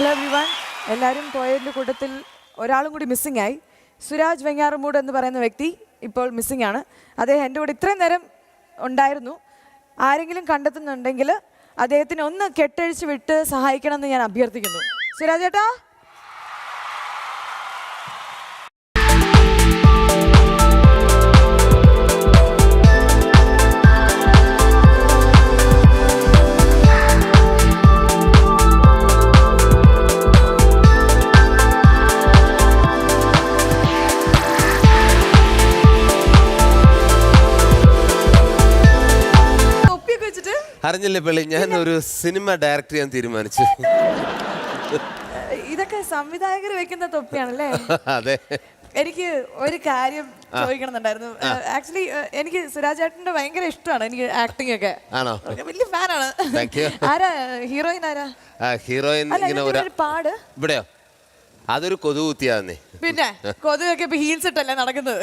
Hello everyone, എല്ലാവരും പോയതിൻ്റെ കൂട്ടത്തിൽ ഒരാളും കൂടി മിസ്സിംഗ് ആയി. സുരാജ് വെങ്ങാറമൂട് എന്ന് പറയുന്ന വ്യക്തി ഇപ്പോൾ മിസ്സിംഗ് ആണ്. അദ്ദേഹം എൻ്റെ കൂടെ ഇത്രയും നേരം ഉണ്ടായിരുന്നു. ആരെങ്കിലും കണ്ടെത്തുന്നുണ്ടെങ്കിൽ അദ്ദേഹത്തിന് ഒന്ന് കെട്ടഴിച്ച് വിട്ട് സഹായിക്കണമെന്ന് ഞാൻ അഭ്യർത്ഥിക്കുന്നു. സുരാജ് ചേട്ടാ, അറിഞ്ഞില്ലേ പെള്ളി, ഞാൻ ഒരു സിനിമ ഡയറക്ടർ ചെയ്യാൻ തീരുമാനിച്ചു. ഇതൊക്കെ സംവിധായകർ വെക്കുന്ന തൊപ്പിയാണല്ലേ? അതെ. എനിക്ക് ഒരു കാര്യം ചോദിക്കണമെന്നുണ്ടായിരുന്നു. ആക്ച്വലി എനിക്ക് സുരാജ് ചേട്ടന്റെ ഭയങ്കര ഇഷ്ടമാണ്. എനിക്ക് ആക്ടിംഗ് ഒക്കെ ആണോ? വലിയ ഫാനാണ്. ആരാ ഹീറോയിൻ? ആരാ ഹീറോയിൻ? പാട് ഇവിടെയോ? അതൊരു കൊതു കുത്തിയാന്നേ. പിന്നെ കൊതുകൊക്കെ ഇപ്പൊ ഹീൽസ് ഇട്ടല്ലേ നടക്കുന്നത്.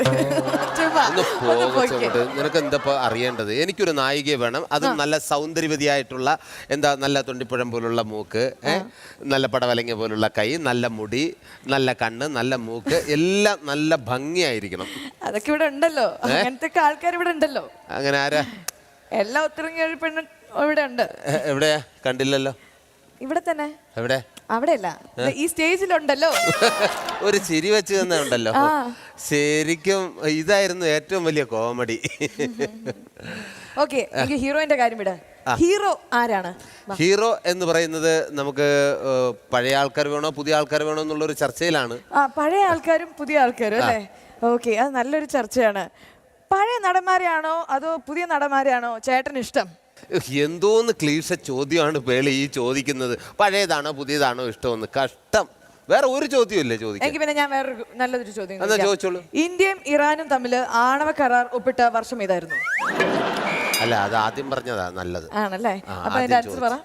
നിനക്ക് എന്താ അറിയേണ്ടത്? എനിക്കൊരു നായികയെ വേണം. അത് നല്ല സൗന്ദര്യവതിയായിട്ടുള്ള, എന്താ, നല്ല തൊണ്ടിപ്പുഴം പോലുള്ള മൂക്ക്, നല്ല പടവലങ്ങ പോലുള്ള കൈ, നല്ല മുടി, നല്ല കണ്ണ്, നല്ല മൂക്ക്, എല്ലാം നല്ല ഭംഗിയായിരിക്കണം. അതൊക്കെ ഇവിടെ ഉണ്ടല്ലോ. അങ്ങനത്തെ ആൾക്കാർ ഇവിടെ ഉണ്ടല്ലോ. അങ്ങനെ ആരാ? എല്ലാം ഒത്തിരി പെണ്ണ് ഇവിടെ ഉണ്ട്. എവിടെയാ? കണ്ടില്ലല്ലോ. ഇവിടെ തന്നെ. എവിടെ? അവിടെയല്ല, ഈ സ്റ്റേജിലുണ്ടല്ലോ. ഒരു ചിരി വെച്ച് തന്നെ ഉണ്ടല്ലോ. ശരിക്കും ഇതായിരുന്നു ഏറ്റവും വലിയ കോമഡി. ഓക്കെ, എനിക്ക് ഹീറോയിന്റെ കാര്യം വിട. ഹീറോ ആരാണ്? ഹീറോ എന്ന് പറയുന്നത് നമുക്ക് പഴയ ആൾക്കാർ വേണോ പുതിയ ആൾക്കാർ വേണോ എന്നുള്ളൊരു ചർച്ചയിലാണ്. പഴയ ആൾക്കാരും പുതിയ ആൾക്കാരും അല്ലേ? ഓക്കെ, അത് നല്ലൊരു ചർച്ചയാണ്. പഴയ നടന്മാരെയാണോ അതോ പുതിയ നടന്മാരെയാണോ ചേട്ടന് ഇഷ്ടം? എന്തോന്ന് ക്ലീശ ചോദ്യമാണ് പേളി ഈ ചോദിക്കുന്നത്. പഴയതാണോ പുതിയതാണോ ഇഷ്ടമെന്ന്. കഷ്ടം. വേറെ ഒരു ചോദ്യം ഇല്ലേ ചോദിക്കാൻ? എനിക്ക് പിന്നെ ഞാൻ വേറൊരു നല്ലൊരു ചോദ്യം ചോദിച്ചോളൂ. ഇന്ത്യയും ഇറാനും തമ്മിൽ ആണവ കരാർ ഒപ്പിട്ട വർഷം ഏതായിരുന്നു? അല്ല, അത് ആദ്യം പറഞ്ഞതാ നല്ലത്. ആണല്ലേ? അപ്പൊ അതിന്റെ ആൻസർ പറ.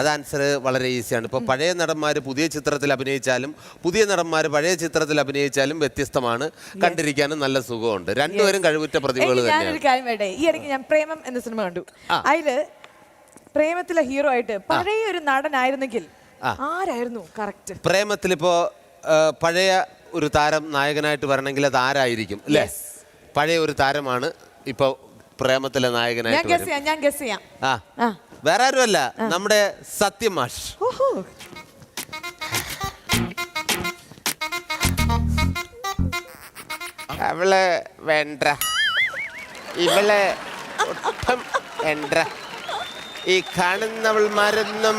അത് ആൻസർ വളരെ ഈസിയാണ്. ഇപ്പോൾ പഴയ നടന്മാർ പുതിയ ചിത്രത്തിൽ അഭിനയിച്ചാലും പുതിയ നടന്മാർ പഴയ ചിത്രത്തിൽ അഭിനയിച്ചാലും വ്യത്യസ്തമാണ്. കണ്ടിരിക്കാനും നല്ല സുഖമുണ്ട്. രണ്ടുപേരും കഴിവുറ്റ പ്രതിഭകൾ തന്നെയാണ്. ഞാനൊരു കാര്യം വേണ്ടേ, ഈ ഇടയ്ക്ക് ഞാൻ പ്രേമം എന്ന സിനിമ കണ്ടു. അതില് പ്രേമത്തിലെ ഹീറോ ആയിട്ട് പഴയ ഒരു നടനായിരുന്നെങ്കിൽ ആരായിരുന്നു കറക്റ്റ്? പ്രേമത്തിലിപ്പോ പഴയ ഒരു താരം നായകനായിട്ട് വരണമെങ്കിൽ അത് ആരായിരിക്കും അല്ലേ? പഴയ ഒരു താരമാണ് ഇപ്പൊ പ്രേമത്തിലെ നായകനായിട്ട്. ഞാൻ ഗസ് ചെയ്യാം. വേറെ ആരുമല്ല, നമ്മുടെ സത്യം മാഷ്. അവളെ വേണ്ട, ഇവളെ ഒട്ടും വേണ്ട, ഈ കാണുന്നവൾമാരൊന്നും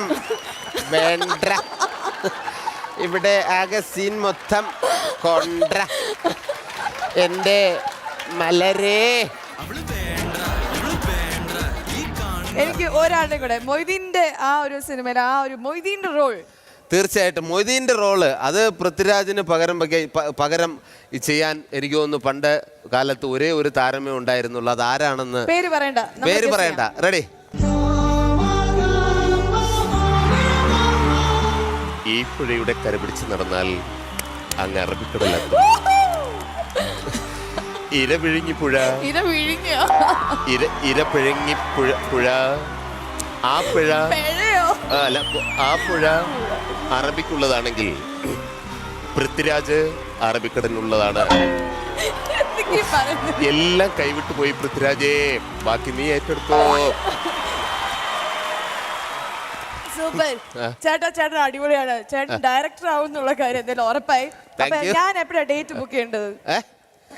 വേണ്ട, ഇവിടെ ആകെ സീൻ മൊത്തം കൊണ്ട എൻ്റെ മലരേ. എനിക്ക് ഒരാളുടെ കൂടെ മൊയ്തീന്റെ ആ ഒരു സിനിമയിൽ ആ ഒരു മൊയ്തീന്റെ റോൾ. തീർച്ചയായിട്ടും മൊയ്തീന്റെ റോള് അത് പൃഥ്വിരാജിന് പകരം ചെയ്യാൻ എനിക്ക് തോന്നുന്നു പണ്ട് കാലത്ത് ഒരേ ഒരു താരമേ ഉണ്ടായിരുന്നുള്ളൂ. അത് ആരാണെന്ന് പേര് പറയണ്ട. റെഡി? ഈ പുഴയുടെ കരപിടിച്ച് നടന്നാൽ അങ്ങ് അറബിക്കടലെത്തും. ഇരപിഴിഞ്ഞി പുഴ, ഇരപിഴങ്ങി പുഴ, ആ പുഴ അല്ല, ആ പുഴ അറബിക്കുള്ളതാണെങ്കിൽ പൃഥ്വിരാജ് അറബിക്കടലിനുള്ളതാണ്. എല്ലാം കൈവിട്ടു പോയി പൃഥ്വിരാജേ, ബാക്കി നീ ഏറ്റെടുത്തോ. സൂപ്പർ ചേട്ടൻ അടിപൊളിയാണ്. ചേട്ടൻ ഡയറക്ടർ ആവുന്നുള്ള കാര്യം എന്തായാലും ഉറപ്പായി. ഞാൻ എപ്പോഴാ ഡേറ്റ് ബുക്ക് ചെയ്യേണ്ടത്?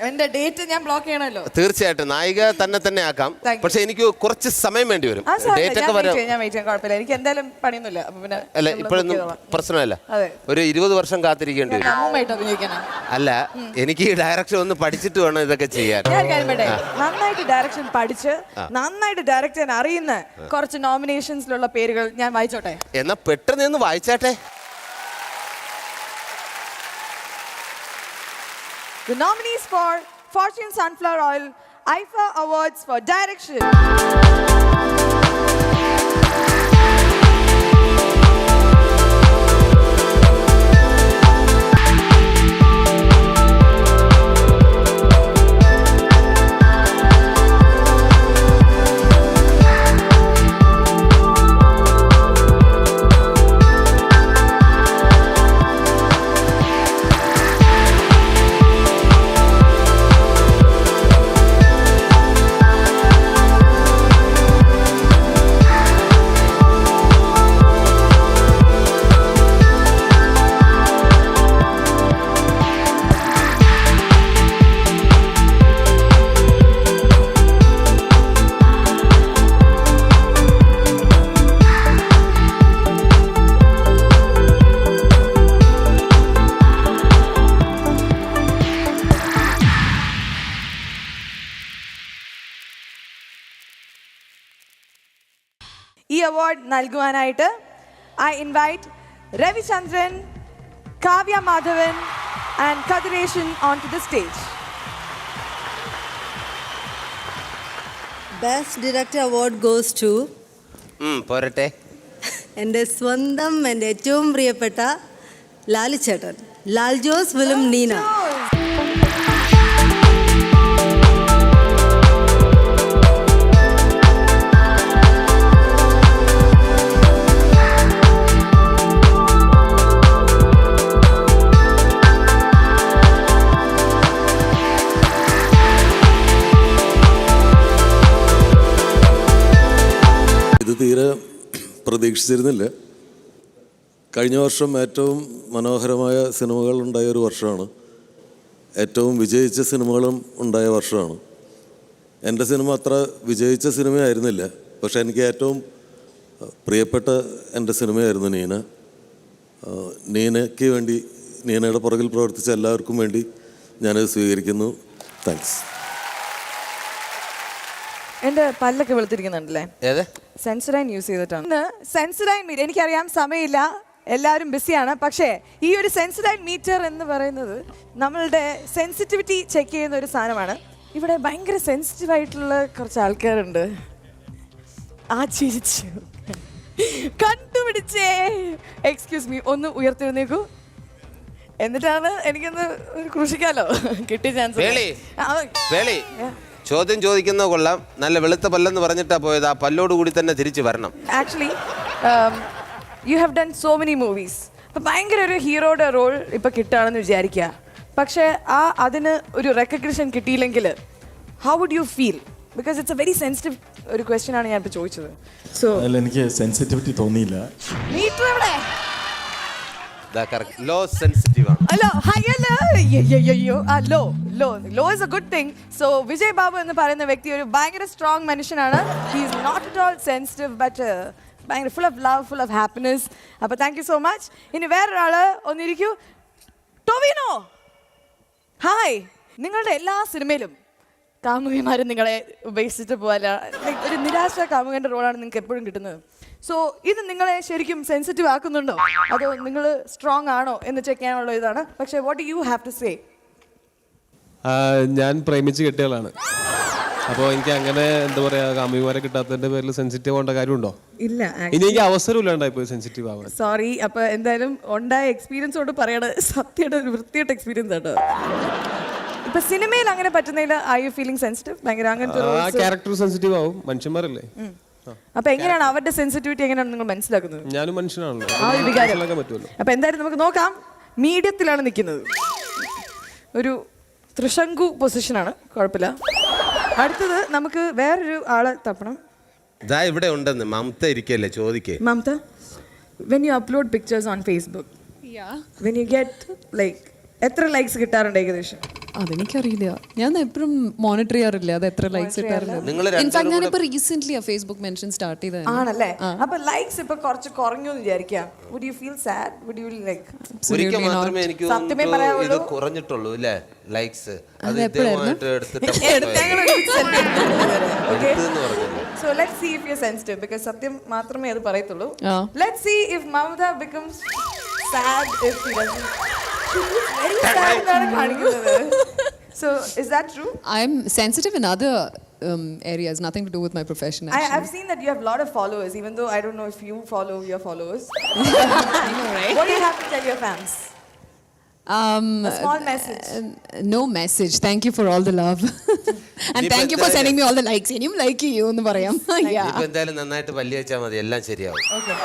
എന്റെ ഡേറ്റ് ഞാൻ ബ്ലോക്ക് ചെയ്യണമല്ലോ. തീർച്ചയായിട്ടും നായിക തന്നെ ആക്കാം. പക്ഷെ എനിക്ക് കുറച്ച് സമയം വേണ്ടി വരും. എനിക്ക് എന്തായാലും പണിയൊന്നുമില്ല. അല്ല, ഇപ്പോഴൊന്നും പ്രശ്നമല്ല. ഒരു 20 വർഷം കാത്തിരിക്കേണ്ടി വരും. അല്ല, എനിക്ക് ഡയറക്ഷൻ ഒന്ന് പഠിച്ചിട്ട് വേണം ഇതൊക്കെ ചെയ്യാൻ. നന്നായിട്ട് ഡയറക്ഷൻ പഠിച്ച് നന്നായിട്ട് ഡയറക്ട് ചെയ്യാൻ അറിയുന്ന കുറച്ച് നോമിനേഷൻസിലുള്ള പേരുകൾ ഞാൻ വായിച്ചോട്ടെ. എന്നാ പെട്ടെന്ന് ഒന്ന് വായിച്ചാട്ടെ. The nominees for Fortune Sunflower Oil IFA Awards for Direction. ഈ അവാർഡ് നൽകുവാനായിട്ട് I invite Ravichandran, Kavya Madhavan and Kadireshan onto the stage. Best Director Award goes to പോരട്ടെ. എൻ്റെ സ്വന്തം എൻ്റെ ഏറ്റവും പ്രിയപ്പെട്ട ലാലു ചേട്ടൻ, ലാൽ ജോസ് ഫിലിം നീന. ഇത് തീരെ പ്രതീക്ഷിച്ചിരുന്നില്ല. കഴിഞ്ഞ വർഷം ഏറ്റവും മനോഹരമായ സിനിമകൾ ഉണ്ടായ ഒരു വർഷമാണ്. ഏറ്റവും വിജയിച്ച സിനിമകളും ഉണ്ടായ വർഷമാണ്. എൻ്റെ സിനിമ അത്ര വിജയിച്ച സിനിമയായിരുന്നില്ല, പക്ഷെ എനിക്ക് ഏറ്റവും പ്രിയപ്പെട്ട എൻ്റെ സിനിമയായിരുന്നു നീന. നീനയ്ക്ക് വേണ്ടി, നീനയുടെ പുറകിൽ പ്രവർത്തിച്ച എല്ലാവർക്കും വേണ്ടി ഞാനത് സ്വീകരിക്കുന്നു. താങ്ക്സ്. എൻ്റെ പല്ലൊക്കെ വെളുത്തിരിക്കുന്നുണ്ടല്ലേ? ഏത് സെൻസറൈൻ യൂസ് ചെയ്തിട്ടാണ്. ഇന്ന് സെൻസറൈൻ മീറ്റർ, എനിക്കറിയാം സമയമില്ല, എല്ലാവരും ബിസിയാണ്. പക്ഷേ ഈ ഒരു സെൻസറൈൻ മീറ്റർ എന്ന് പറയുന്നത് നമ്മളുടെ സെൻസിറ്റിവിറ്റി ചെക്ക് ചെയ്യുന്ന ഒരു സാധനമാണ്. ഇവിടെ ഭയങ്കര സെൻസിറ്റീവ് ആയിട്ടുള്ള കുറച്ച് ആൾക്കാരുണ്ട്. ആ ചിരിച്ചു കണ്ടുപിടിച്ചേ. എക്സ്ക്യൂസ് മീ, ഒന്ന് ഉയർത്തിരുന്നേക്കൂ, എന്നിട്ടാണ് എനിക്കൊന്ന് ക്രൂശിക്കാലോ. കിട്ടിയ വേളി ചോദ്യം ചോദിക്കുന്ന കൊള്ളാം, നല്ല വെളുത്ത പല്ലെന്ന് പറഞ്ഞിട്ടാ പോയത്. ആ പല്ലോട് കൂടി തന്നെ തിരിച്ചു വരണം. Actually you have done so many movies. അപ്പം ഭയങ്കര ഒരു ഹീറോയുടെ റോൾ ഇപ്പം കിട്ടുകയാണെന്ന് വിചാരിക്കുക. പക്ഷേ അതിന് ഒരു റെക്കഗ്നിഷൻ കിട്ടിയില്ലെങ്കിൽ how would you feel? Because it's a very sensitive ഒരു ക്വസ്റ്റ്യൻ ആണ് ഞാൻ ഇപ്പോൾ ചോദിച്ചത്. സോ എനിക്ക് സെൻസിറ്റിവിറ്റി തോന്നിയില്ല. മീറ്റർ എവിടെ? ലോ സെൻസിറ്റീവ് ആണ്. Low is a good thing. So Vijay Babu എന്ന് പറയുന്ന വ്യക്തി ഒരു ഭയങ്കര സ്ട്രോങ് മനുഷ്യനാണ്. He is not at all sensitive, but ഭയങ്കര full of love, full of happiness. അപ്പോൾ താങ്ക് യു സോ മച്ച്. ഇനി വേറൊരാൾ ഒന്നിരിക്കൂ. ടൊവിനോ, ഹായ്. നിങ്ങളുടെ എല്ലാ സിനിമയിലും കാമുകിമാരും നിങ്ങളെ ഉപേക്ഷിച്ചിട്ട് പോകാല്ല, ഒരു നിരാശ കാമുകൻ്റെ റോളാണ് നിങ്ങൾക്ക് എപ്പോഴും കിട്ടുന്നത്. സോ ഇത് നിങ്ങളെ ശരിക്കും സെൻസിറ്റീവ് ആക്കുന്നുണ്ടോ, അതോ നിങ്ങൾ സ്ട്രോങ് ആണോ എന്ന് ചെക്ക് ചെയ്യാനുള്ള ഇതാണ്. പക്ഷേ what do you have to say? ഞാൻ പ്രേമിച്ച് കെട്ടിയാളാണ്. അപ്പോൾ എനിക്ക് അങ്ങനെ എന്താ പറയുക, കാമുകിമാരെ കിട്ടാത്തതിന്റെ പേരിൽ സെൻസിറ്റീവ് ആവേണ്ട കാര്യമുണ്ടോ? ഇല്ല, ഇനി എനിക്ക് അവസരം ഇല്ലാണ്ടായിപ്പോയി സെൻസിറ്റീവ് ആവാൻ. സോറി. അപ്പോൾ എന്തായാലും ഉണ്ടായ എക്സ്പീരിയൻസ് കൊണ്ട് പറയണത് സത്യയുടെ ഒരു വൃത്തിയായിട്ട് എക്സ്പീരിയൻസ് ആട്ടോ. ഇപ്പൊ സിനിമയിൽ അങ്ങനെ പറ്റുന്നില്ല. Are you feeling sensitive? ഭയങ്കര അങ്ങനത്തെ ആ ക്യാരക്ടർ സെൻസിറ്റീവ് ആവും, മനുഷ്യന്മാരല്ലേ. അപ്പൊ എങ്ങനെയാണ് അവരുടെ സെൻസിറ്റിവിറ്റി എങ്ങനെയാണ് നിങ്ങൾ മനസ്സിലാക്കുന്നത്? ഞാനും മനുഷ്യനാണല്ലോ, ആ ഒരു വികാരം. മനസ്സിലാക്കാൻ പറ്റുമല്ലോ. അപ്പൊ എന്തായാലും നമുക്ക് നോക്കാം. മീഡിയത്തിലാണ് നിൽക്കുന്നത്, ഒരു ത്രിശങ്കു പൊസിഷനാണ്, കുഴപ്പമില്ല. അടുത്തത് നമുക്ക് വേറൊരു ആളെ തപ്പണം. ഇതാ ഇവിടെ ഉണ്ടെന്ന് മമത ഇരിക്കല്ലേ, ചോദിക്കേ. Mamata, when you upload pictures on Facebook, when you get like എത്ര ലൈക്സ് കിട്ടാറുണ്ട് ഏകദേശം? അതെനിക്കറിയില്ല, ഞാൻ എപ്പോഴും മോണിറ്റർ ചെയ്യാറില്ല അത് എത്ര ലൈക്സ് കിട്ടാറുണ്ട്. ഇൻഫാക്ട് ഞാനിപ്പോ റീസെന്റ് ഫേസ്ബുക്ക് മെൻഷൻ സ്റ്റാർട്ട് ചെയ്തത് ആണല്ലേ. അപ്പൊ ലൈക്സ് ഇപ്പൊ കുറച്ച് കുറഞ്ഞു എന്ന് വിചാരിക്കാം. Would you feel sad? Would you like? ഒരിക്കൽ മാത്രമേ എനിക്ക് സത്യമേ പറയാവുള്ളൂ, ഇത് കുറഞ്ഞിട്ടുള്ളൂ അല്ലേ ലൈക്സ്. അത് എപ്പോഴായിരുന്നു? So let's see if you're sensitive, because സത്യം മാത്രമേ അത് പറയത്തുള്ളൂ. Let's see if Mamata becomes sad if he doesn't. Very sad എന്നാണ് കാണിക്കുന്നത്. So is that true? I'm sensitive in other areas, nothing to do with my profession. I've seen that you have a lot of followers, even though I don't know if you follow your followers. I know, right? What do you have to tell your fans? A small message. No message. Thank you for all the love. And thank you for sending me all the likes. ഇനിയും like ചെയ്യൂ എന്ന് പറയാം. ഇപ്പൊ എന്തായാലും നന്നായിട്ട് പല്ലി വെച്ചാൽ മതി, എല്ലാം ശരിയാവും. Okay.